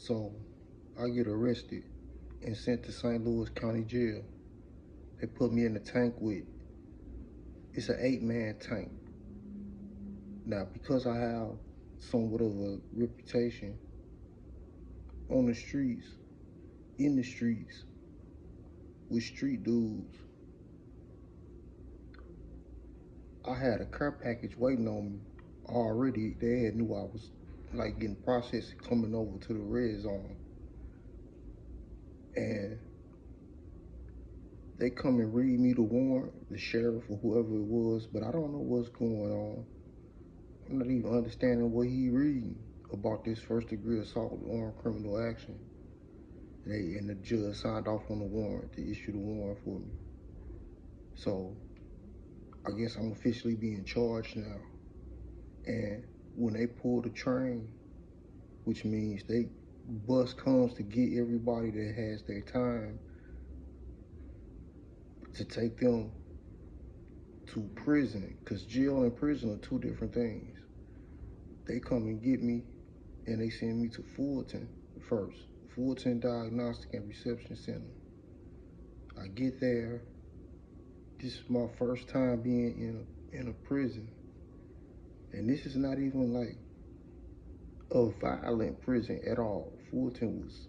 So I get arrested and sent to St. Louis County Jail. They put me in the tank with, it's an 8-man tank. Now, because I have somewhat of a reputation on the streets, in the streets, with street dudes, I had a care package waiting on me already. They had knew I was like getting processed coming over to the red zone. And they come and read me the warrant, the sheriff or whoever it was, but I don't know what's going on. I'm not even understanding what he reading about this first degree assault with armed criminal action. And the judge signed off on the warrant to issue the warrant for me. So I guess I'm officially being charged now. And when they pull the train, which means they bus comes to get everybody that has their time to take them to prison, because jail and prison are two different things. They come and get me and they send me to Fulton first, Fulton Diagnostic and Reception Center. I get there. This is my first time being in a prison, and this is not even like a violent prison at all. Fulton was,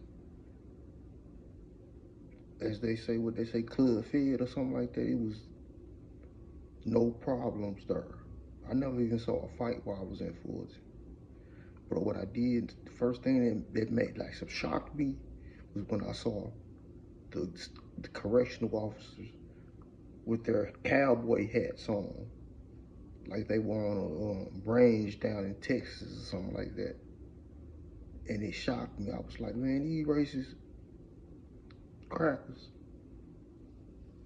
as they say, what they say, club fed or something like that. It was no problems there. I never even saw a fight while I was in Fulton. But what I did, the first thing that made like some shocked me was when I saw the, the correctional officers with their cowboy hats on, like they were on a range down in Texas or something like that. And it shocked me. I was like, man, these racist crackers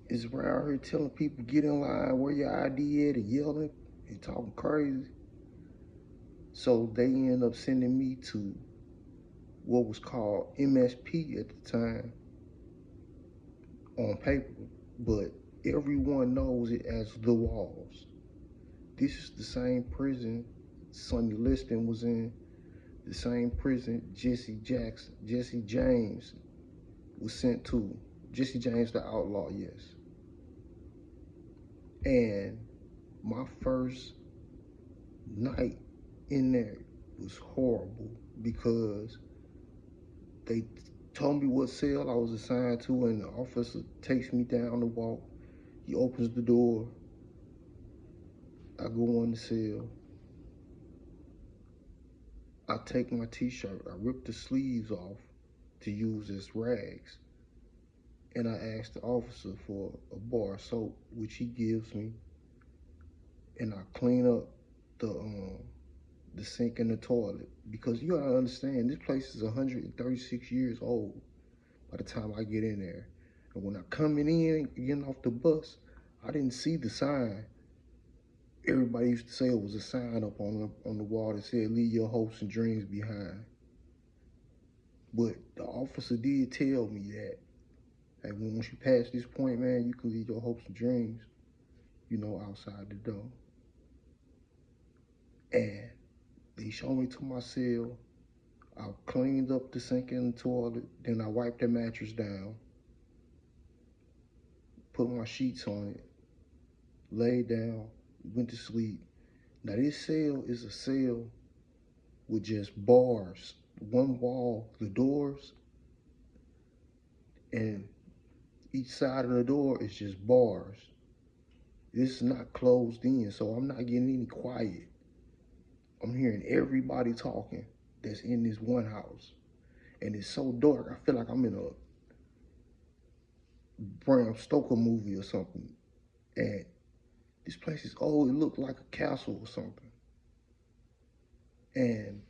is around here telling people get in line, where your ID at, and yelling and talking crazy. So they end up sending me to what was called MSP at the time on paper, but everyone knows it as the Walls. This is the same prison Sonny Liston was in, the same prison Jesse James was sent to. Jesse James the outlaw, yes. And my first night in there was horrible because they told me what cell I was assigned to, and the officer takes me down the walk. He opens the door. I go on the cell. I take my t-shirt, I rip the sleeves off to use as rags, and I ask the officer for a bar of soap, which he gives me, and I clean up the sink and the toilet, because you gotta understand this place is 136 years old by the time I get in there. And when I coming in, getting off the bus, I didn't see the sign. Everybody used to say it was a sign up on the wall that said "Leave your hopes and dreams behind." But the officer did tell me that, hey, once you pass this point, man, you can leave your hopes and dreams, outside the door. And they showed me to my cell. I cleaned up the sink and the toilet. Then I wiped the mattress down, put my sheets on it, laid down, went to sleep. Now this cell is a cell with just bars, one wall, the doors, and each side of the door is just bars. This is not closed in, so I'm not getting any quiet. I'm hearing everybody talking that's in this one house. And it's so dark, I feel like I'm in a Bram Stoker movie or something. And this place is old, it looked like a castle or something. And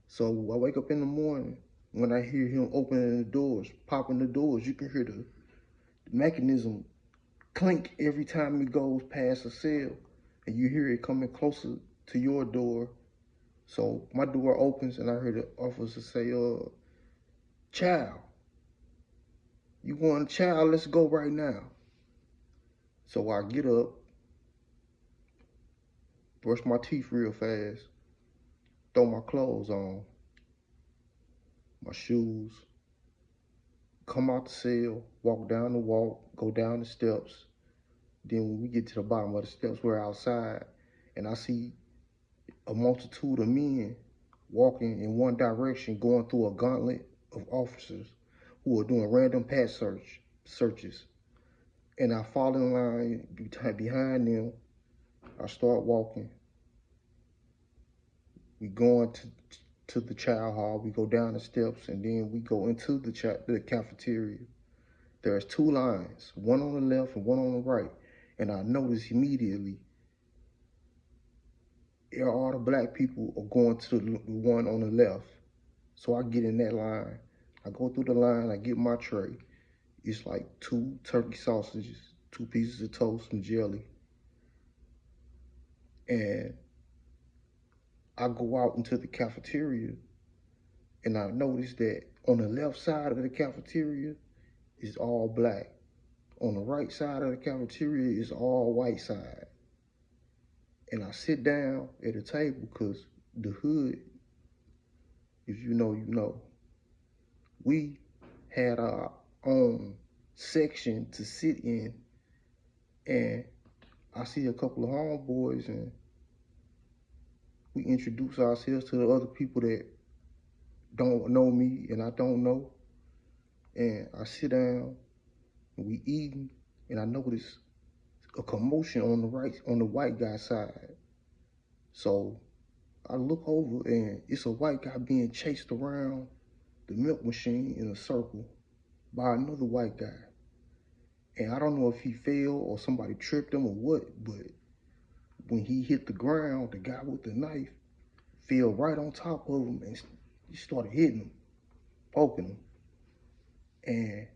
so I wake up in the morning, when I hear him opening the doors, popping the doors, you can hear the mechanism clink every time it goes past a cell, and you hear it coming closer to your door. So my door opens and I hear the officer say, child, you want a child? Let's go right now. So I get up, brush my teeth real fast, throw my clothes on, my shoes, come out the cell, walk down the walk, go down the steps. Then when we get to the bottom of the steps, we're outside, and I see a multitude of men walking in one direction, going through a gauntlet of officers who are doing random pat searches. And I fall in line behind them. I start walking. We go to the child hall. We go down the steps, and then we go into the cafeteria. There's two lines, one on the left and one on the right. And I notice immediately all the black people are going to the one on the left. So I get in that line. I go through the line, I get my tray. It's like 2 turkey sausages, 2 pieces of toast, some jelly. And I go out into the cafeteria, and I notice that on the left side of the cafeteria is all black. On the right side of the cafeteria is all white side. And I sit down at a table because the hood, if you know, you know, we had our own section to sit in. And I see a couple of homeboys, and we introduce ourselves to the other people that don't know me and I don't know. And I sit down and we eating, and I notice a commotion on the right, on the white guy's side. So I look over, and it's a white guy being chased around the milk machine in a circle by another white guy. And I don't know if he fell or somebody tripped him or what, but when he hit the ground, the guy with the knife fell right on top of him and he started hitting him, poking him. And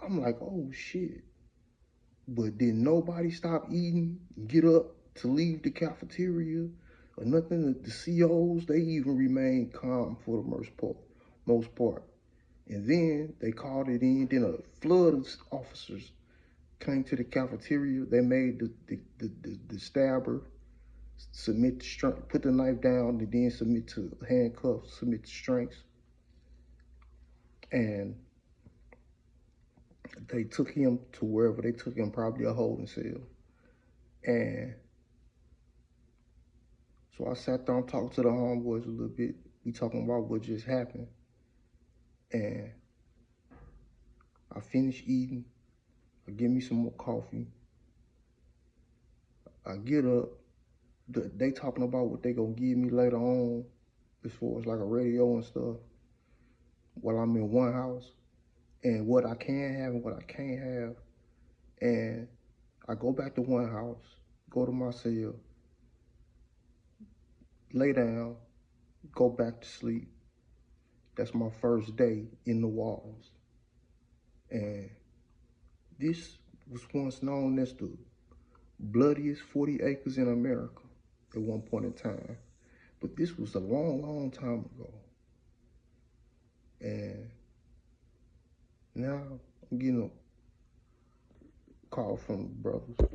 I'm like, oh shit. But did nobody stop eating, get up to leave the cafeteria or nothing? The COs, they even remained calm for the most part. And then they called it in. Then a flood of officers came to the cafeteria. They made the stabber submit to strength, put the knife down, and then submit to handcuffs, submit to strengths. And they took him to wherever they took him, probably a holding cell. And so I sat down, talked to the homeboys a little bit. We talking about what just happened. And I finished eating. I give me some more coffee. I get up. They talking about what they gonna give me later on, as far as like a radio and stuff, while I'm in one house, and what I can have and what I can't have. And I go back to one house, go to my cell, lay down, go back to sleep. That's my first day in the walls. And this was once known as the bloodiest 40 acres in America at one point in time. But this was a long, long time ago. And now I'm getting a call from brothers.